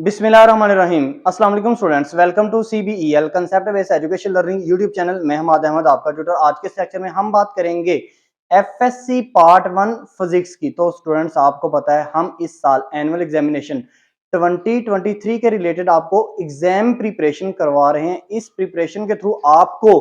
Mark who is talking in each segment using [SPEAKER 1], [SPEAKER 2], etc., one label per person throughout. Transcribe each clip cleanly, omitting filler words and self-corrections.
[SPEAKER 1] बिस्मिल्लाहिर्रहमानिर्रहीम। अस्सलाम वालेकुम students, welcome to CBEL concept based education learning YouTube channel. मैं हमाद अहमद आपका ट्यूटर। आज के लेक्चर में हम बात करेंगे FSC पार्ट 1 फिजिक्स की। तो स्टूडेंट्स आपको पता है हम इस साल एनुअल एग्जामिनेशन 2023 के रिलेटेड आपको एग्जाम प्रिपरेशन करवा रहे हैं। इस प्रिपरेशन के थ्रू आपको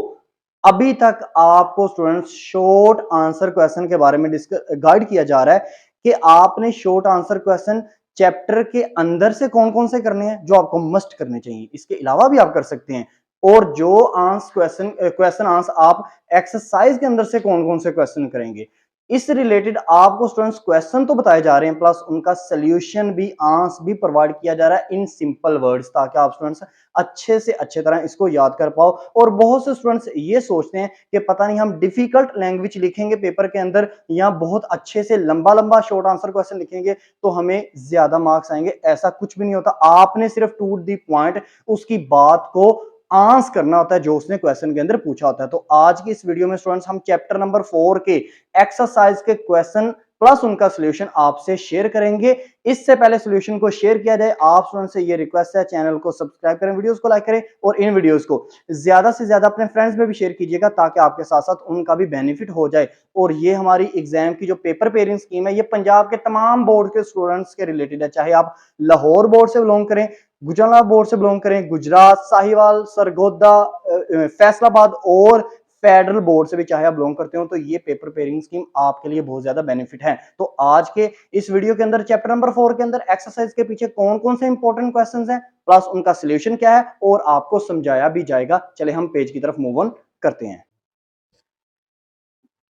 [SPEAKER 1] अभी तक आपको स्टूडेंट्स शॉर्ट आंसर क्वेश्चन के बारे में गाइड किया जा रहा है कि आपने शॉर्ट आंसर क्वेश्चन चैप्टर के अंदर से कौन कौन से करने हैं जो आपको मस्ट करने चाहिए। इसके अलावा भी आप कर सकते हैं। और जो क्वेश्चन आंसर आप एक्सरसाइज के अंदर से कौन कौन से क्वेश्चन करेंगे, इस रिलेटेड आपको स्टूडेंट्स क्वेश्चन तो बताए जा रहे हैं, प्लस उनका सोल्यूशन भी आंसर भी प्रोवाइड किया जा रहा है इन सिंपल वर्ड्स, ताकि आप स्टूडेंट्स अच्छे से अच्छे तरह इसको याद कर पाओ। और बहुत से स्टूडेंट्स ये सोचते हैं कि पता नहीं हम डिफिकल्ट लैंग्वेज लिखेंगे पेपर के अंदर या बहुत अच्छे से लंबा लंबा शॉर्ट आंसर क्वेश्चन लिखेंगे तो हमें ज्यादा मार्क्स आएंगे। ऐसा कुछ भी नहीं होता। आपने सिर्फ टू द पॉइंट उसकी बात को आंसर करना होता है जो उसने क्वेश्चन के अंदर पूछा होता है। तो आज की इस वीडियो में स्टूडेंट्स हम चैप्टर नंबर 4 के एक्सरसाइज के क्वेश्चन प्लस उनका सॉल्यूशन आपसे शेयर करेंगे। इससे पहले सॉल्यूशन को शेयर किया जाए, आप स्टूडेंट से ये रिक्वेस्ट है, चैनल को सब्सक्राइब करें, वीडियोस को लाइक करें और इन वीडियोस को ज्यादा से ज्यादा अपने फ्रेंड्स में भी शेयर कीजिएगा ताकि आपके साथ साथ उनका भी बेनिफिट हो जाए। और ये हमारी एग्जाम की जो पेपर पेयरिंग स्कीम है ये पंजाब के तमाम बोर्ड के स्टूडेंट्स के रिलेटेड है, चाहे आप लाहौर बोर्ड से बिलोंग करें, गुजरात बोर्ड से बिलोंग करें, गुजरात, साहिवाल, सरगोदा, फैसलाबाद और फेडरल बोर्ड से भी चाहे आप बिलोंग करते हो, तो ये पेपर पेयरिंग स्कीम आपके लिए बहुत ज्यादा बेनिफिट है। तो आज के इस वीडियो के अंदर चैप्टर नंबर 4 के अंदर एक्सरसाइज के पीछे कौन कौन से इंपॉर्टेंट क्वेश्चंस हैं, प्लस उनका सॉल्यूशन क्या है और आपको समझाया भी जाएगा। चले हम पेज की तरफ मूव ऑन करते हैं।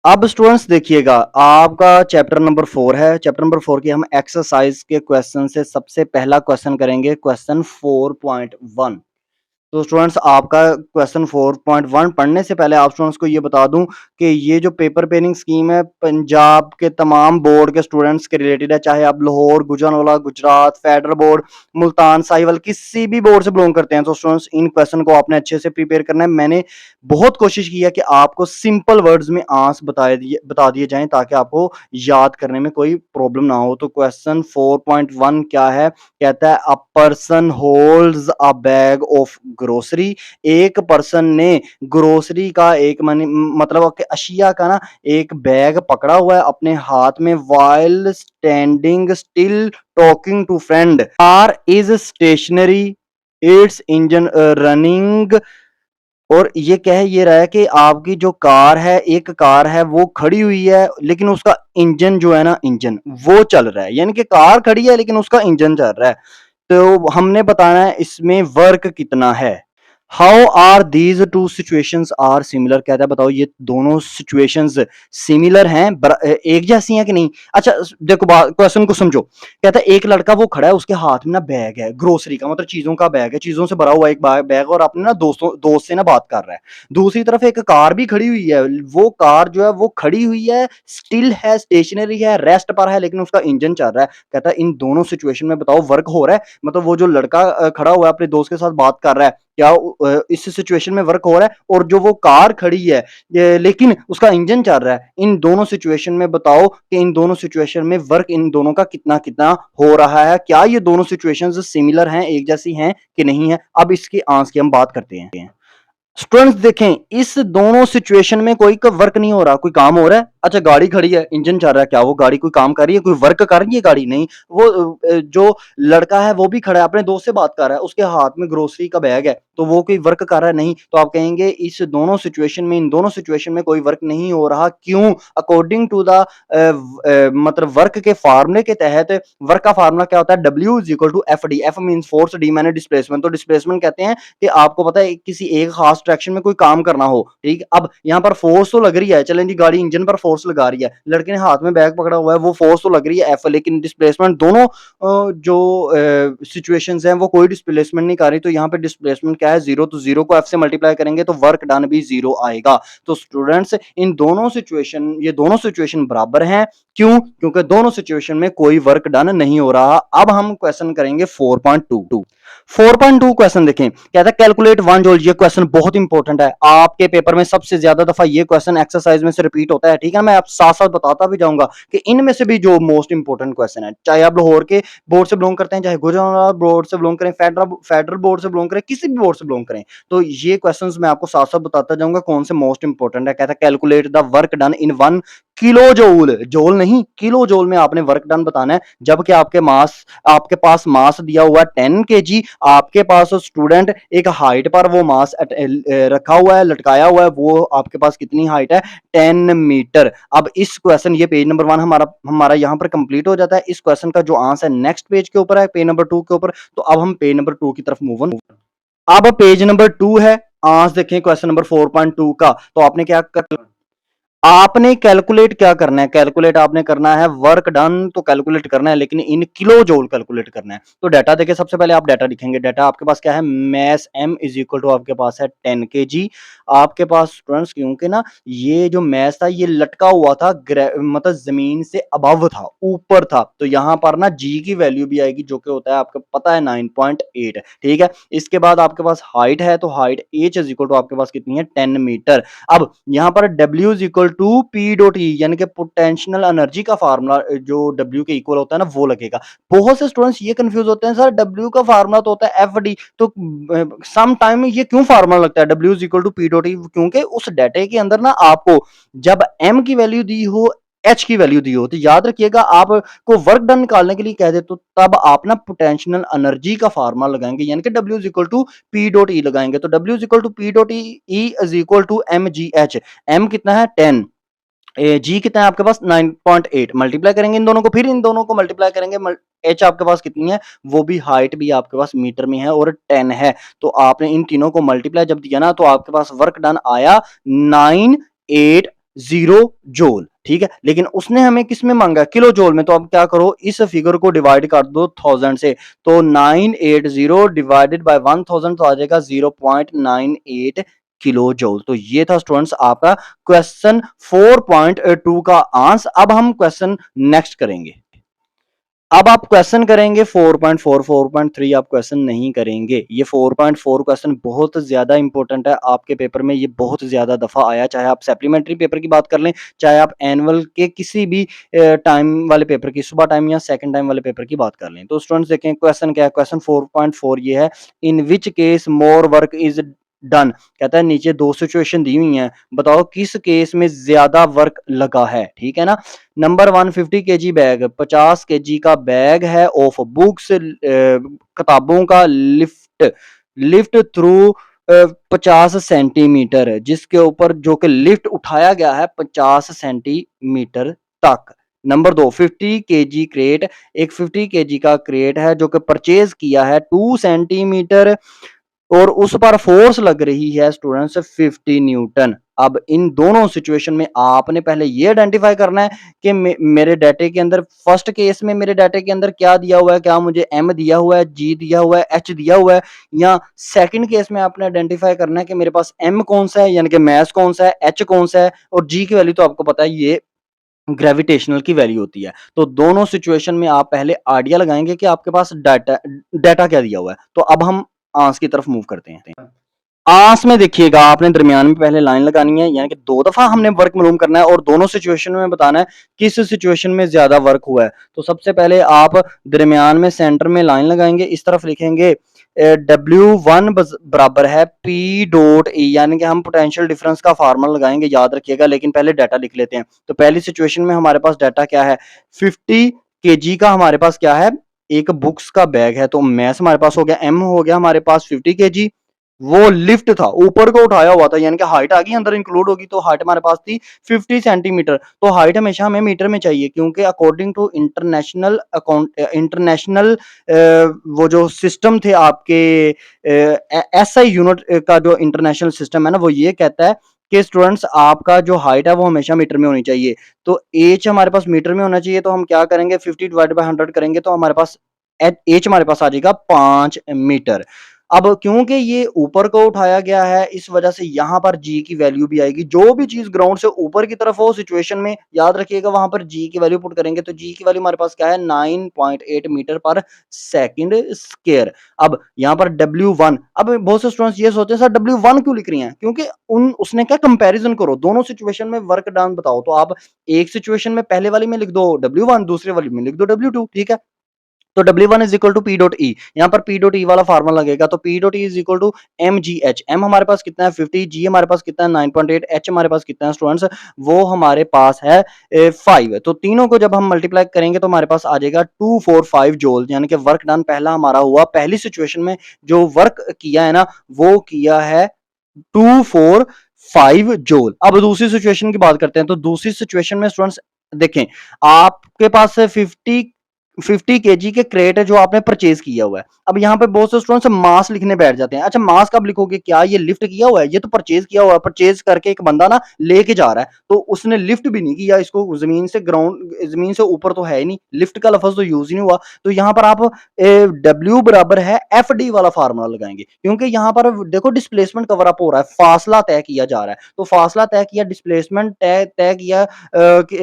[SPEAKER 1] अब स्टूडेंट्स देखिएगा, आपका चैप्टर नंबर 4 है। चैप्टर नंबर 4 की हम एक्सरसाइज के क्वेश्चन से सबसे पहला क्वेश्चन करेंगे, क्वेश्चन 4.1। तो स्टूडेंट्स आपका क्वेश्चन 4.1 पढ़ने से पहले आप स्टूडेंट्स को ये बता दूं कि ये जो पेपर पेयरिंग स्कीम है पंजाब के तमाम बोर्ड के स्टूडेंट्स के रिलेटेड है, चाहे आप लाहौर, गुजरातवाला, गुजरात, फेडरल बोर्ड, मुल्तान, साहिवाल किसी भी बोर्ड से बिलोंग करते हैं। तो स्टूडेंट्स इन क्वेश्चन को आपने अच्छे से प्रिपेयर करना है। मैंने बहुत कोशिश की है कि आपको सिंपल वर्ड्स में आंसर बता दिए जाएं ताकि आपको याद करने में कोई प्रॉब्लम ना हो। तो क्वेश्चन 4.1 क्या है, कहता है a person holds a bag of grocery. एक पर्सन ने ग्रोसरी का एक मतलब अशिया का ना एक बैग पकड़ा हुआ है अपने हाथ में, while standing still talking to friend. Car is stationary, its engine running. और ये कह ये रहा है कि आपकी जो कार है, एक कार है वो खड़ी हुई है लेकिन उसका इंजन जो है ना, इंजन वो चल रहा है, यानी कि कार खड़ी है लेकिन उसका इंजन चल रहा है। तो हमने बताना है इसमें वर्क कितना है। How are these two situations are similar, कहता है बताओ ये दोनों सिचुएशंस सिमिलर हैं, एक जैसी हैं कि नहीं। अच्छा देखो क्वेश्चन को समझो। कहता है एक लड़का वो खड़ा है, उसके हाथ में ना बैग है, ग्रोसरी का मतलब चीजों का बैग है, चीजों से भरा हुआ एक बैग, और अपने ना दोस्त से ना बात कर रहा है। दूसरी तरफ एक कार भी खड़ी हुई है, वो कार जो है वो खड़ी हुई है, स्टिल है, स्टेशनरी है, रेस्ट पर है, लेकिन उसका इंजन चल रहा है। कहता है इन दोनों सिचुएशन में बताओ वर्क हो रहा है, मतलब वो जो लड़का खड़ा हुआ है अपने दोस्त के साथ बात कर रहा है, क्या इस सिचुएशन में वर्क हो रहा है, और जो वो कार खड़ी है लेकिन उसका इंजन चल रहा है, इन दोनों सिचुएशन में बताओ कि इन दोनों सिचुएशन में वर्क इन दोनों का कितना कितना हो रहा है। क्या ये दोनों सिचुएशंस सिमिलर हैं, एक जैसी हैं कि नहीं है। अब इसके आंसर की हम बात करते हैं। स्टूडेंट्स देखें, इस दोनों सिचुएशन में कोई का वर्क नहीं हो रहा, कोई काम हो रहा है। अच्छा गाड़ी खड़ी है, इंजन चल रहा है, क्या वो गाड़ी कोई काम कर रही है, कोई वर्क कर रही है गाड़ी? नहीं। वो जो लड़का है वो भी खड़ा है, अपने दोस्त से बात कर रहा है, उसके हाथ में ग्रोसरी का बैग है, तो वो कोई वर्क कर रहा है? नहीं। तो आप कहेंगे इस दोनों सिचुएशन में, इन दोनों सिचुएशन में कोई वर्क नहीं हो रहा। क्यों? अकॉर्डिंग टू द मतलब वर्क के फार्मूले के तहत, वर्क का फार्मूला क्या होता है, W is equal to F D. F mean force, D मैंने डिस्प्लेसमेंट। तो डिस्प्लेसमेंट कहते हैं कि आपको पता है किसी एक खास डायरेक्शन में कोई काम करना हो, ठीक। अब यहाँ पर फोर्स तो लग रही है, चलें जी गाड़ी इंजन पर फोर्स लगा रही है, लड़के ने हाथ में बैग पकड़ा हुआ है, वो फोर्स तो लग रही है एफ, लेकिन डिस्प्लेसमेंट दोनों जो सिचुएशंस हैं वो कोई डिस्प्लेसमेंट नहीं कर रही। तो यहाँ पे डिस्प्लेसमेंट क्या है, जीरो। तो जीरो को एफ से मल्टीप्लाई करेंगे तो वर्क डन भी जीरो आएगा। तो स्टूडेंट्स इन दोनों सिचुएशन, ये दोनों सिचुएशन बराबर हैं। क्यों? क्योंकि दोनों सिचुएशन में कोई वर्क डन नहीं हो रहा। अब हम क्वेश्चन करेंगे 4.2। 4.2 क्वेश्चन देखें, कहता है कैलकुलेट वन जूल। ये क्वेश्चन बहुत बहुत इंपॉर्टेंट है, आपके पेपर में सबसे ज्यादा दफा ये क्वेश्चन एक्सरसाइज में से रिपीट होता है, ठीक है। मैं आप साथ साथ बताता भी जाऊंगा कि इनमें से भी जो मोस्ट इंपॉर्टेंट क्वेश्चन है, चाहे आप लाहौर के बोर्ड से बिलोंग करते हैं, चाहे गुजरात बोर्ड से बिलोंग करें, फेडरल बोर्ड से बिलोंग करें, किसी भी बोर्ड से बिलोंग करें, तो ये क्वेश्चन मैं आपको साथ साथ बताता जाऊंगा कौन से मोस्ट इंपॉर्टेंट है। कहता है calculate the work done in 1 kilo joule, joule नहीं किलो जूल में आपने वर्क डन बताना है, जबकि आपके पास मास दिया हुआ है 10 kg, आपके पास स्टूडेंट एक हाइट पर वो मास रखा हुआ है, लटकाया हुआ है, वो आपके पास कितनी हाइट है, 10 मीटर। अब इस क्वेश्चन, ये पेज नंबर 1 हमारा यहाँ पर कंप्लीट हो जाता है। इस क्वेश्चन का जो आंसर है नेक्स्ट पेज के ऊपर है, पेज नंबर 2 के ऊपर। तो अब हम पेज नंबर 2 की तरफ मूव ऑन। अब पेज नंबर 2 है, आंसर देखें क्वेश्चन नंबर 4.2 का। तो आपने क्या कर, आपने कैलकुलेट क्या करना है, कैलकुलेट आपने करना है वर्क डन, तो कैलकुलेट करना है लेकिन इन किलो जूल कैलकुलेट करना है। तो डाटा देखिए, सबसे पहले आप डाटा लिखेंगे। डाटा आपके पास क्या है, mass m is equal to आपके पास है 10 kg। आपके पास स्टूडेंट्स, क्योंकि ना ये जो मैस था ये लटका हुआ था, मतलब जमीन से अबव था, ऊपर था, तो यहाँ पर ना g की वैल्यू भी आएगी जो कि होता है आपको पता है 9.8, ठीक है। इसके बाद आपके पास हाइट है, तो height h is equal to आपके पास कितनी है, 10 मीटर। अब यहाँ पर W is equal to P dot E, यानी कि पोटेंशियल एनर्जी का फार्मूला जो W के इक्वल होता है ना, वो लगेगा। बहुत से स्टूडेंट्स ये कंफ्यूज होते हैं, सर W का फार्मूला तो होता है FD, तो सम टाइम में ये क्यों फार्मूला लगता है W is equal to P dot E, क्योंकि उस डाटे के अंदर ना आपको जब M की वैल्यू दी हो, H की वैल्यू दी हो, तो याद रखिएगा आपको वर्क डन निकालने के लिए कह दे तो तब आप ना पोटेंशियल एनर्जी का फार्मूला लगाएंगे, यानी कि W is equal to P dot E लगाएंगे। तो W is equal to P dot E is equal to mgh। M कितना है 10, जी कितना है आपके पास 9.8, मल्टीप्लाई करेंगे इन दोनों को, फिर इन दोनों को मल्टीप्लाई करेंगे, एच आपके पास कितनी है, वो भी हाइट भी आपके पास मीटर में है और 10 है। तो आपने इन तीनों को मल्टीप्लाई जब दिया ना, तो आपके पास वर्क डन आया 980 जूल, ठीक है। लेकिन उसने हमें किस में मांगा, किलो जूल में। तो अब क्या करो, इस फिगर को डिवाइड कर दो 1000 से, तो 980 डिवाइडेड बाय 1000 तो आ जाएगा 0.98 किलो जूल। तो ये था स्टूडेंट्स आपका क्वेश्चन 4.2 का आंसर। अब हम क्वेश्चन नेक्स्ट करेंगे। अब आप क्वेश्चन करेंगे 4.4, 4.3 आप क्वेश्चन नहीं करेंगे। ये 4.4 क्वेश्चन बहुत ज्यादा इंपॉर्टेंट है आपके पेपर में, ये बहुत ज्यादा दफा आया, चाहे आप सप्लीमेंट्री पेपर की बात कर लें, चाहे आप एनुअल के किसी भी टाइम वाले पेपर की, सुबह टाइम या सेकंड टाइम वाले पेपर की बात कर लें। तो स्टूडेंट्स देखें क्वेश्चन क्या है, क्वेश्चन 4.4 ये है, in which case more work is done. कहता है नीचे दो सिचुएशन दी हुई हैं, बताओ किस केस में ज्यादा वर्क लगा है, ठीक है ना। नंबर 1 50 kg बैग, 50 kg का बैग है ऑफ बुक्स, किताबों का लिफ्ट लिफ्ट थ्रू 50 सेंटीमीटर, जिसके ऊपर जो कि लिफ्ट उठाया गया है 50 सेंटीमीटर तक। नंबर 2 50 kg क्रेट, एक 50 kg का क्रेट है जो कि परचेज किया है 2 सेंटीमीटर और उस पर फोर्स लग रही है स्टूडेंट्स 50 न्यूटन। अब इन दोनों सिचुएशन में आपने पहले ये आइडेंटिफाई करना है कि मेरे डाटे के अंदर, फर्स्ट केस में मेरे डाटे के अंदर क्या दिया हुआ है, क्या मुझे M दिया हुआ है, G दिया हुआ है, H दिया हुआ है, या सेकंड केस में आपने आइडेंटिफाई करना है कि मेरे पास M कौन सा है, यानी कि मैस कौन सा है, H कौन सा है, और G की वैल्यू तो आपको पता है ये ग्रेविटेशनल की वैल्यू होती है। तो दोनों सिचुएशन में आप पहले आइडिया लगाएंगे कि आपके पास डाटा क्या दिया हुआ है। तो अब हम आंसर की तरफ मूव करते हैं। आंस में देखिएगा आपने दरमियान में पहले लाइन लगानी है, यानी कि 2 दफा हमने वर्क मालूम करना है और दोनों सिचुएशन में बताना है किस सिचुएशन में ज्यादा वर्क हुआ है। तो सबसे पहले आप दरमियान में सेंटर में लाइन लगाएंगे, इस तरफ लिखेंगे W1 बराबर है P डॉट E, यानी कि हम पोटेंशियल डिफरेंस का फार्मूला लगाएंगे, याद रखिएगा। लेकिन पहले डाटा लिख लेते हैं। तो पहली सिचुएशन में हमारे पास डाटा क्या है, 50 kg का हमारे पास क्या है, एक बुक्स का बैग है, तो मैस हमारे पास हो गया, M हो गया हमारे पास 50 kg, वो लिफ्ट था, ऊपर को उठाया हुआ था, यानी कि हाइट आ गई अंदर इंक्लूड होगी, तो हाइट हमारे पास थी 50 सेंटीमीटर। तो हाइट हमेशा हमें मीटर में चाहिए, क्योंकि अकॉर्डिंग टू इंटरनेशनल वो जो सिस्टम थे आपके SI यूनिट का जो इंटरनेशनल सिस्टम है ना, वो ये कहता है कि स्टूडेंट्स आपका जो हाइट है वो हमेशा मीटर में होनी चाहिए। तो एच हमारे पास मीटर में होना चाहिए, तो हम क्या करेंगे 50 डिवाइड बाय 100 करेंगे, तो हमारे पास एच हमारे पास आ जाएगा 5 मीटर। अब क्योंकि ये ऊपर को उठाया गया है, इस वजह से यहाँ पर जी की वैल्यू भी आएगी। जो भी चीज़ ग्राउंड से ऊपर की तरफ हो सिचुएशन में, याद रखिएगा वहाँ पर जी की वैल्यू पुट करेंगे, तो जी की वैल्यू हमारे पास क्या है 9.8 मीटर पर सेकंड स्क्वायर। अब यहाँ पर W1, अब बहुत से स्टूडेंट्स ये सोचते हैं सर W1 क्यों लिख रही हैं? क्योंकि उन उसने क्या कंपैरिजन करो, दोनों सिचुएशन में वर्क डन बताओ, तो आप एक सिचुएशन में पहले वाली में लिख दो W1, दूसरे वाली में लिख दो W2, ठीक है? तो W1 is equal to P dot E, यहाँ पर पी डॉट ई वाला फार्मूला लगेगा, तो P dot E is equal to M G H. M हमारे पास कितना है 50, जी हमारे पास कितना है 9.8, एच हमारे पास कितना है स्टूडेंट्स, वो हमारे पास है 5। तो तीनों को जब हम मल्टीप्लाई करेंगे तो हमारे पास आ जाएगा 245 जूल, यानी कि वर्क डन पहला हमारा हुआ, पहली सिचुएशन में जो वर्क किया है ना वो किया है 245 जूल। अब दूसरी सिचुएशन की बात करते हैं, तो दूसरी सिचुएशन में स्टूडेंट्स देखें, आपके पास 50 केजी के क्रेट है जो आपने परचेज किया हुआ है। अब यहाँ पे बहुत से स्टूडेंट्स मास लिखने बैठ जाते हैं। अच्छा मास कब लिखोगे, क्या ये लिफ्ट किया हुआ है? ये तो परचेज किया हुआ है, परचेज करके एक बंदा ना लेके जा रहा है, तो उसने लिफ्ट भी नहीं किया इसको, जमीन से ग्राउंड, जमीन से ऊपर तो है ही नहीं, लिफ्ट का लफ्ज तो यूज ही नहीं हुआ। तो यहाँ पर आप डब्ल्यू बराबर है एफ डी वाला फार्मूला लगाएंगे, क्योंकि यहाँ पर देखो डिस्प्लेसमेंट कवर अप हो रहा है, फासला तय किया जा रहा है, तो फासला तय किया, डिस्प्लेसमेंट तय किया,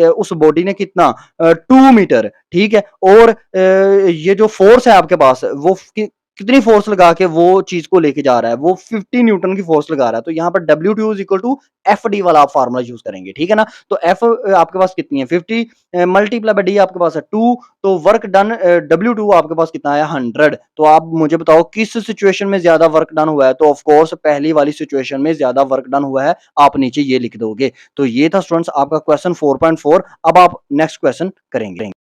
[SPEAKER 1] उस बॉडी ने कितना 2 मीटर, ठीक है? और ये जो फोर्स है आपके पास वो कितनी फोर्स लगा के वो चीज को लेके जा रहा है, वो 50 न्यूटन की फोर्स लगा रहा है। तो यहाँ पर W2 is equal to F D वाला आप फार्मूला यूज करेंगे, ठीक है ना? तो एफ आपके पास कितनी है 50, मल्टीप्लाई बाय डी आपके पास है 2, तो वर्क डन W2 आपके पास कितना है 100। तो आप मुझे बताओ किस सिचुएशन में ज्यादा वर्क डन हुआ है? तो ऑफ कोर्स पहली वाली सिचुएशन में ज्यादा वर्क डन हुआ है, आप नीचे ये लिख दोगे। तो ये था स्टूडेंट्स आपका क्वेश्चन 4.4। अब आप नेक्स्ट क्वेश्चन करेंगे।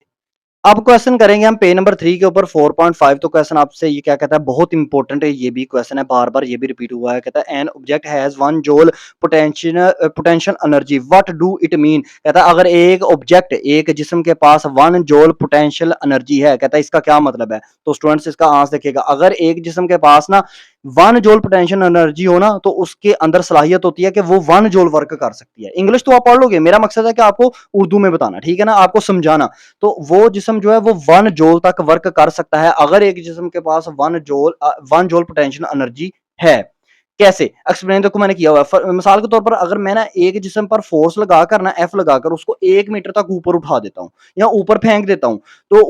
[SPEAKER 1] अब क्वेश्चन करेंगे हम पेज नंबर 3 के ऊपर 4.5। तो क्वेश्चन आपसे ये क्या कहता है, बहुत इंपॉर्टेंट है, ये भी क्वेश्चन है, बार बार ये भी रिपीट हुआ है। कहता है an object has 1 joule potential energy, what do it mean? कहता है अगर एक ऑब्जेक्ट, एक जिस्म के पास 1 जूल पोटेंशियल एनर्जी है, कहता है इसका क्या मतलब है? तो स्टूडेंट्स इसका आंसर देखिएगा, अगर एक जिस्म के पास ना 1 जूल पोटेंशियल एनर्जी हो ना, तो उसके अंदर सलाहियत होती है कि वो 1 जूल वर्क कर सकती है। इंग्लिश तो आप पढ़ लोगे, मेरा मकसद है कि आपको उर्दू में बताना, ठीक है ना, आपको समझाना। तो वो जिस्म जो है वो 1 जूल तक वर्क कर सकता है अगर एक जिस्म के पास 1 जूल पोटेंशियल एनर्जी है। कैसे एक्सप्लेन देखो मैंने किया हुआ है। मिसाल के तौर पर अगर मैं ना एक जिस्म पर फोर्स लगाकर ना एफ लगाकर उसको 1 मीटर तक ऊपर उठा देता हूँ या ऊपर फेंक देता हूँ, तो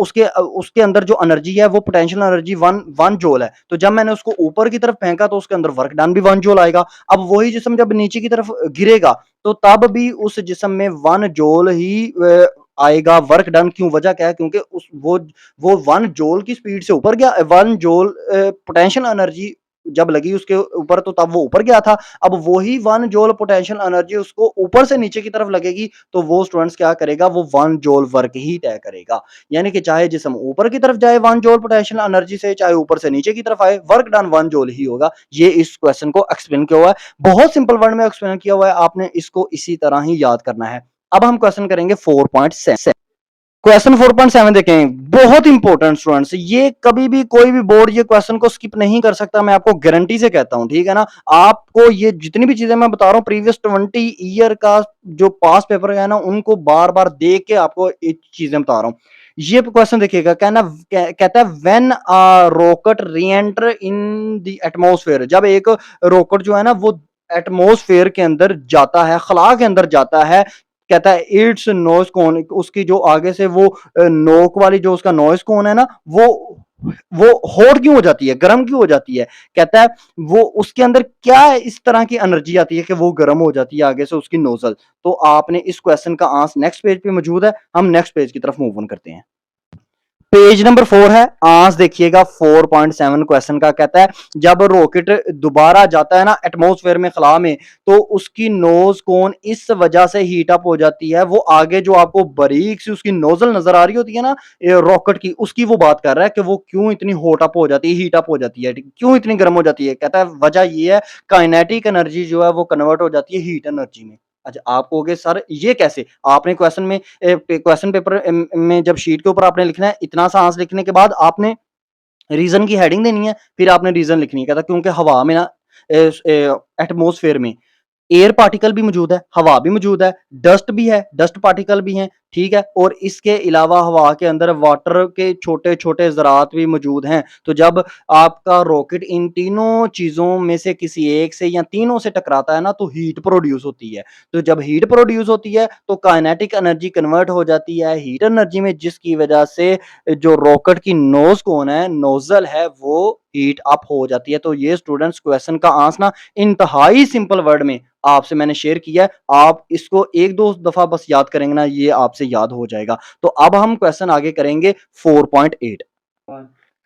[SPEAKER 1] उसके अंदर जो एनर्जी है वो पोटेंशियल एनर्जी 1 जूल है। तो जब मैंने उसको ऊपर की तरफ फेंका तो उसके अंदर वर्क डन भी 1 जूल आएगा। अब वही जिस्म जब नीचे की तरफ गिरेगा तो तब भी उस जिस्म में 1 जूल ही आएगा वर्क डन। क्यों, वजह क्या है? क्योंकि उस वो 1 जूल की स्पीड से ऊपर गया, 1 जूल पोटेंशियल एनर्जी जब लगी उसके ऊपर तो तब वो ऊपर गया था। अब वही 1 जूल पोटेंशियल एनर्जी उसको ऊपर से नीचे की तरफ लगेगी, तो वो स्टूडेंट्स क्या करेगा, वो 1 जूल वर्क ही तय करेगा। यानी कि चाहे जिस्म ऊपर की तरफ जाए 1 जूल पोटेंशियल एनर्जी से, चाहे ऊपर से नीचे की तरफ आए, वर्क डन 1 जूल ही होगा। ये इस क्वेश्चन को एक्सप्लेन किया हुआ है, बहुत सिंपल वर्ड में एक्सप्लेन किया हुआ है, आपने इसको इसी तरह ही याद करना है। अब हम क्वेश्चन करेंगे 4.7। क्वेश्चन 4.7 देखें, बहुत इंपॉर्टेंट स्टूडेंट्स, ये कभी भी कोई भी बोर्ड ये क्वेश्चन को स्किप नहीं कर सकता, मैं आपको गारंटी से कहता हूं, ठीक है ना? आपको ये जितनी भी चीजें मैं बता रहा हूं प्रीवियस 20 ईयर का जो पास पेपर है ना, उनको बार बार देख के आपको ये चीजें बता रहा हूं। ये क्वेश्चन देखिएगा, कहता है व्हेन अ रॉकेट री एंटर इन द एटमॉस्फेयर, जब एक रॉकेट जो है ना वो एटमॉस्फेयर के अंदर जाता है, खला के अंदर जाता है, कहता है इट्स नॉइस कौन, उसकी जो आगे से वो नोक वाली जो उसका नॉइस कौन है ना, वो हॉट क्यों हो जाती है, गर्म क्यों हो जाती है? कहता है वो उसके अंदर क्या इस तरह की एनर्जी आती है कि वो गर्म हो जाती है आगे से उसकी नोजल। तो आपने इस क्वेश्चन का आंसर नेक्स्ट पेज पे मौजूद है, हम नेक्स्ट पेज की तरफ मूव ऑन करते हैं। पेज नंबर 4 है, आंसर देखिएगा 4.7 क्वेश्चन का। कहता है जब रॉकेट दोबारा जाता है ना एटमॉस्फेयर में, खला में, तो उसकी नोज कोन इस वजह से हीट अप हो जाती है, वो आगे जो आपको बारीक सी उसकी नोजल नजर आ रही होती है ना रॉकेट की, उसकी वो बात कर रहा है कि वो क्यों इतनी हॉट अप हो जाती है, हीट अप हो जाती है, क्यों इतनी गर्म हो जाती है। कहता है वजह ये है काइनेटिक एनर्जी जो है वो कन्वर्ट हो जाती है हीट एनर्जी में। अच्छा आप कहोगे सर ये कैसे? आपने क्वेश्चन में क्वेश्चन पेपर में जब शीट के ऊपर आपने लिखना है, इतना सा आंसर लिखने के बाद आपने रीजन की हेडिंग देनी है, फिर आपने रीजन लिखनी है। कहता क्योंकि हवा में ना एटमॉस्फेयर में एयर पार्टिकल भी मौजूद है, हवा भी मौजूद है, डस्ट भी है, डस्ट पार्टिकल भी हैं, ठीक है। और इसके अलावा हवा के अंदर वाटर के छोटे-छोटे ज़रात भी मौजूद हैं। तो जब आपका रॉकेट इन तीनों चीज़ों में से किसी एक से या तीनों से टकराता है ना, तो हीट प्रोड्यूस होती है। तो जब हीट प्रोड्यूस होती है तो काइनेटिक एनर्जी कन्वर्ट हो जाती है हीट एनर्जी में, जिसकी वजह से जो रॉकेट की नोज़ कोन है, नोज़ल है, वो हीट अप हो जाती है। तो ये स्टूडेंट्स क्वेश्चन का आंसर ना इंतहाई सिंपल वर्ड में आपसे मैंने शेयर किया है। आप इसको 1-2 दफ़ा बस याद करेंगे ना, ये आपसे याद हो जाएगा। तो अब हम क्वेश्चन आगे करेंगे 4.8।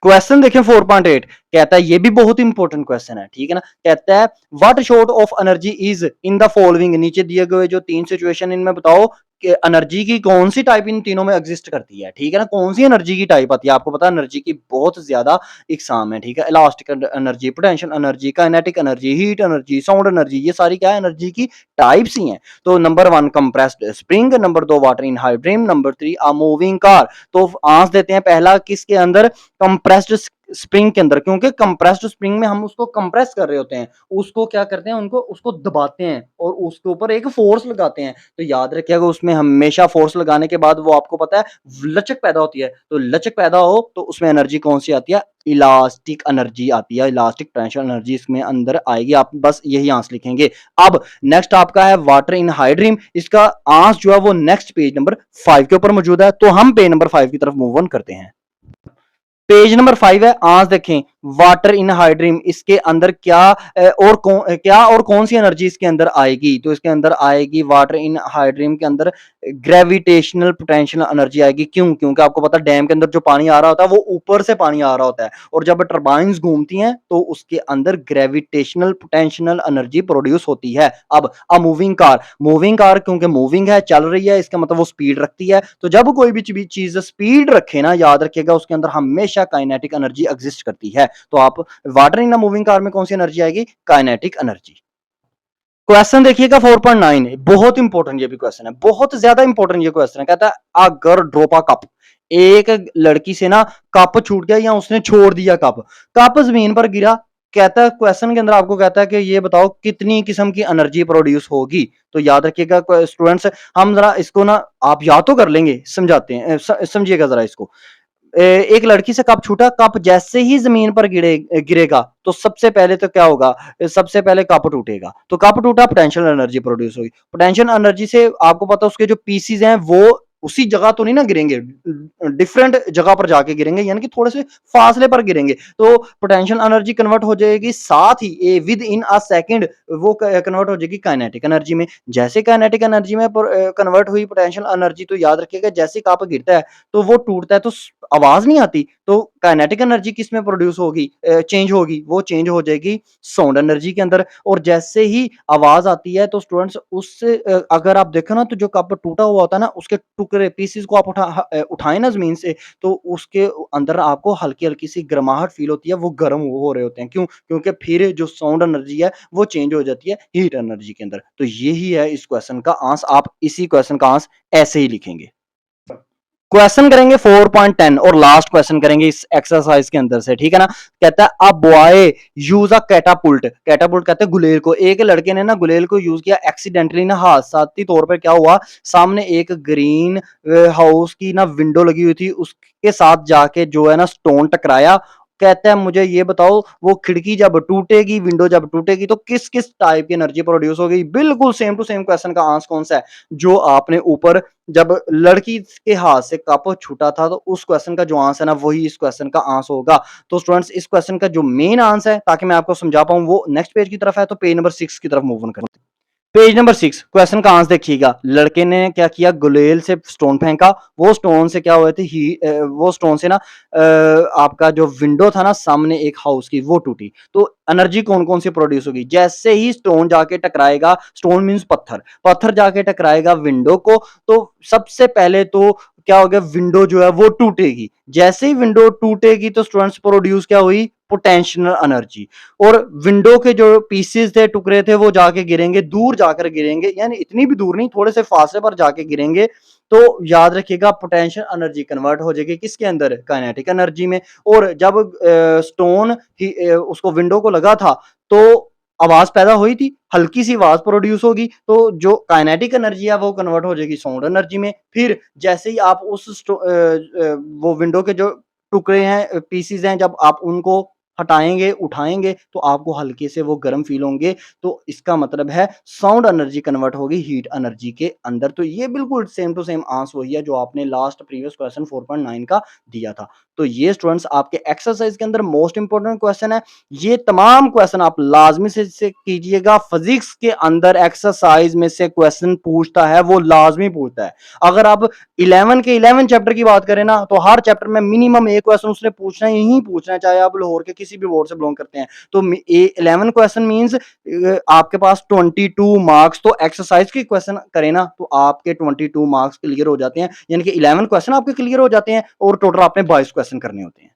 [SPEAKER 1] क्वेश्चन देखें 4.8 कहता है, ये भी बहुत इंपॉर्टेंट क्वेश्चन है, ठीक है ना। कहता है what sort of energy is in the following, नीचे दिए गए जो 3 सिचुएशन इनमें बताओ कि एनर्जी की कौन सी टाइप इन तीनों में एग्जिस्ट करती है, ठीक है ना। कौन सी एनर्जी की टाइप आती है, आपको पता है एनर्जी की बहुत ज्यादा इकसाम है, ठीक है। Elastic energy, potential energy, kinetic energy, heat energy, sound energy, ये सारी क्या है एनर्जी की टाइप्स ही हैं। तो number 1 compressed spring, number 2 water in हाइड्रीम, नंबर 3 अ मूविंग कार। तो आंसर देते हैं पहला किसके अंदर, कंप्रेस्ड स्प्रिंग के अंदर, क्योंकि कंप्रेस्ड स्प्रिंग में हम उसको कंप्रेस कर रहे होते हैं, उसको क्या करते हैं, उनको उसको दबाते हैं और उसके ऊपर एक फोर्स लगाते हैं। तो याद रखिएगा उसमें हमेशा फोर्स लगाने के बाद वो आपको पता है लचक पैदा होती है। तो लचक पैदा हो तो उसमें एनर्जी कौन सी आती है, इलास्टिक एनर्जी आती है, इलास्टिक पोटेंशियल एनर्जी इसमें अंदर आएगी। आप बस यही आंसर लिखेंगे। अब नेक्स्ट आपका है वाटर इन हाइड्रीम, इसका आंसर जो है वो नेक्स्ट पेज नंबर 5 के ऊपर मौजूद है। तो हम पेज नंबर 5 की तरफ मूव ऑन करते हैं। पेज नंबर 5 है, आज देखें वाटर इन हाइड्रीम, इसके अंदर क्या और कौन सी एनर्जी इसके अंदर आएगी। तो इसके अंदर आएगी वाटर इन हाइड्रीम के अंदर ग्रेविटेशनल पोटेंशियल एनर्जी आएगी। क्यों, क्योंकि आपको पता है डैम के अंदर जो पानी आ रहा होता है वो ऊपर से पानी आ रहा होता है, और जब टर्बाइंस घूमती हैं तो उसके अंदर ग्रेविटेशनल पोटेंशियल एनर्जी प्रोड्यूस होती है। अब अ मूविंग कार, मूविंग कार क्योंकि मूविंग है, चल रही है, इसका मतलब वो स्पीड रखती है। तो जब कोई भी चीज स्पीड रखे ना, याद रखिएगा उसके अंदर हमेशा काइनेटिक एनर्जी एग्जिस्ट करती है। तो आप water in a moving car में कौन सी एनर्जी आएगी, काइनेटिक एनर्जी। क्वेश्चन देखिएगा 4.9, बहुत इंपॉर्टेंट ये भी क्वेश्चन है, बहुत ज्यादा इंपॉर्टेंट ये क्वेश्चन है। कहता है अगर ड्रॉप अ कप, एक लड़की से ना कप छूट गया या उसने छोड़ दिया कप, कप जमीन पर गिरा। कहता है क्वेश्चन के अंदर आपको कहता है कि ये बताओ कितनी किस्म की एनर्जी प्रोड्यूस होगी। तो याद रखिएगा स्टूडेंट्स, हम जरा इसको ना आप याद तो कर लेंगे, समझाते हैं, समझिएगा जरा इसको। एक लड़की से कप छूटा, कप जैसे ही जमीन पर गिरेगा तो सबसे पहले तो क्या होगा, सबसे पहले कप टूटेगा। तो कप टूटा, पोटेंशियल एनर्जी प्रोड्यूस हुई। पोटेंशियल एनर्जी से आपको पता है उसके जो पीसीज हैं वो उसी जगह तो नहीं ना गिरेंगे, डिफरेंट जगह पर जाके गिरेंगे, यानी कि थोड़े से फासले पर गिरेंगे। तो पोटेंशियल एनर्जी कन्वर्ट हो जाएगी, साथ ही विद इन अ सेकंड वो कन्वर्ट हो जाएगी काइनेटिक एनर्जी में। जैसे काइनेटिक एनर्जी में कन्वर्ट हुई पोटेंशियल एनर्जी, तो याद रखिएगा जैसे कप गिरता है तो वो टूटता है तो आवाज नहीं आती। तो काइनेटिक एनर्जी किस में प्रोड्यूस होगी, चेंज होगी, वो चेंज हो जाएगी साउंड एनर्जी के अंदर। और जैसे ही आवाज आती है तो स्टूडेंट्स उससे अगर आप देखो ना, तो जो कप टूटा हुआ होता है ना, उसके टुकड़े पीसेस को आप उठाए ना जमीन से, तो उसके अंदर आपको हल्की हल्की सी गर्माहट फील होती है, वो गर्म हो रहे होते हैं। क्यों, क्योंकि फिर जो साउंड एनर्जी है वो चेंज हो जाती है हीट एनर्जी के अंदर। तो यही है इस क्वेश्चन का आंसर, आप इसी क्वेश्चन का आंसर ऐसे ही लिखेंगे। क्वेश्चन करेंगे 4.10 और लास्ट क्वेश्चन करेंगे इस एक्सरसाइज के अंदर से, ठीक है ना। कहता है a boy use a catapult, catapult कहते हैं गुलेल को। एक लड़के ने ना गुलेल को यूज किया, एक्सीडेंटली ना हादसाती तौर पर क्या हुआ, सामने एक ग्रीन हाउस की ना विंडो लगी हुई थी, उसके साथ जाके जो है ना स्टोन टकराया। कहता है मुझे ये बताओ वो खिड़की जब टूटेगी, विंडो जब टूटेगी तो किस किस टाइप की एनर्जी प्रोड्यूस होगी। बिल्कुल सेम टू सेम क्वेश्चन का आंसर कौन सा है, जो आपने ऊपर जब लड़की के हाथ से कप छूटा था, तो उस क्वेश्चन का जो आंसर है ना वही इस क्वेश्चन का आंसर होगा। तो स्टूडेंट्स इस क्वेश्चन का जो मेन आंसर है, ताकि मैं आपको समझा पाऊं, वो नेक्स्ट पेज की तरफ है। तो पेज नंबर 6 की तरफ मूव ऑन करते हैं। पेज नंबर 6 क्वेश्चन का आंसर देखिएगा। लड़के ने क्या किया, गुलेल से स्टोन फेंका, वो स्टोन से क्या हुए थे, वो स्टोन से ना आपका जो विंडो था ना सामने एक हाउस की, वो टूटी। तो एनर्जी कौन कौन सी प्रोड्यूस होगी, जैसे ही स्टोन जाके टकराएगा, स्टोन मींस पत्थर, पत्थर जाके टकराएगा विंडो को, तो सबसे पहले तो क्या हो गया, विंडो जो है वो टूटेगी। जैसे ही विंडो टूटेगी तो स्टूडेंट्स प्रोड्यूस क्या हुई, पोटेंशियल एनर्जी। और विंडो के जो पीसेस थे, टुकड़े थे, वो जाके गिरेंगे, दूर जाकर गिरेंगे, यानी इतनी भी दूर नहीं, थोड़े से फासले पर जाके गिरेंगे। तो याद रखिएगा पोटेंशियल एनर्जी कन्वर्ट हो जाएगी किसके अंदर, काइनेटिक एनर्जी में। और जब स्टोन उसको विंडो को लगा था, तो आवाज पैदा हुई थी, हल्की सी आवाज प्रोड्यूस होगी, तो जो काइनेटिक एनर्जी है वो कन्वर्ट हो जाएगी साउंड एनर्जी में। फिर जैसे ही आप वो विंडो के जो टुकड़े हैं, पीसेस हैं, जब आप उनको हटाएँगे, उठाएँगे, तो आपको हल्के से वो गर्म फ़ील होंगे, तो इसका मतलब है साउंड एनर्जी कन्वर्ट होगी हीट एनर्जी के अंदर। तो ये बिल्कुल सेम टू सेम आंसर वही है जो आपने लास्ट प्रीवियस क्वेश्चन 4.9 का दिया था। तो ये स्टूडेंट्स आपके एक्सरसाइज के अंदर मोस्ट इंपोर्टेंट क्वेश्चन है। ये तमाम क्वेश्चन आप लाजमी से कीजिएगा। फिजिक्स के अंदर एक्सरसाइज में से क्वेश्चन पूछता है, वो लाजमी पूछता है। अगर आप 11 के 11 चैप्टर की बात करें ना, तो हर चैप्टर में मिनिमम एक क्वेश्चन उसने पूछना ही पूछना है, चाहे आप लाहौर के किसी भी बोर्ड से बिलोंग करते हैं। तो 11 क्वेश्चन मीन्स आपके पास 22 मार्क्स। तो एक्सरसाइज के क्वेश्चन करें ना, तो आपके 22 मार्क्स क्लियर हो जाते हैं, यानी कि 11 क्वेश्चन आपके क्लियर हो जाते हैं और टोटल आपने 22 क्वेश्चन करने होते हैं।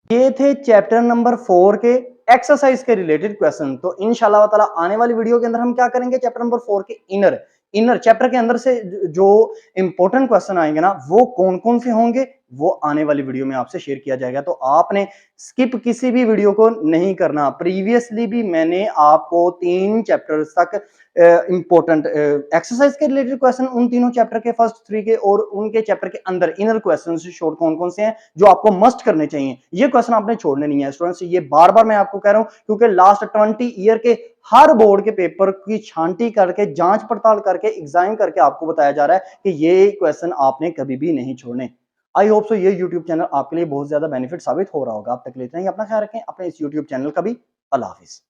[SPEAKER 1] ये थे चैप्टर नंबर 4 के एक्सरसाइज के रिलेटेड क्वेश्चन। तो इंशाल्लाह ताला आने वाली वीडियो के अंदर हम क्या करेंगे, चैप्टर नंबर 4 के इनर इनर चैप्टर के अंदर से जो इंपॉर्टेंट क्वेश्चन आएंगे ना, वो कौन कौन से होंगे, वो आने वाली वीडियो में आपसे शेयर किया जाएगा। तो आपने स्किप किसी भी वीडियो को नहीं करना। प्रीवियसली भी मैंने आपको 3 चैप्टर्स तक इंपॉर्टेंट एक्सरसाइज के रिलेटेड क्वेश्चन, उन तीनों चैप्टर के फर्स्ट 3 के और उनके चैप्टर के अंदर इनर क्वेश्चन शॉर्ट कौन कौन से हैं जो आपको मस्ट करने चाहिए। ये क्वेश्चन आपने छोड़ने नहीं है स्टूडेंट्स। ये बार बार मैं आपको कह रहा हूं, क्योंकि लास्ट 20 ईयर के हर बोर्ड के पेपर की छांटी करके, जांच पड़ताल करके, एग्जाम करके आपको बताया जा रहा है कि ये क्वेश्चन आपने कभी भी नहीं छोड़ने। आई होप सो ये यूट्यूब चैनल आपके लिए बहुत ज्यादा बेनिफिट साबित हो रहा होगा। आप तक लेते हैं, अपना ख्याल रखें, अपने इस यूट्यूब चैनल का भी। अल्लाह हाफिज।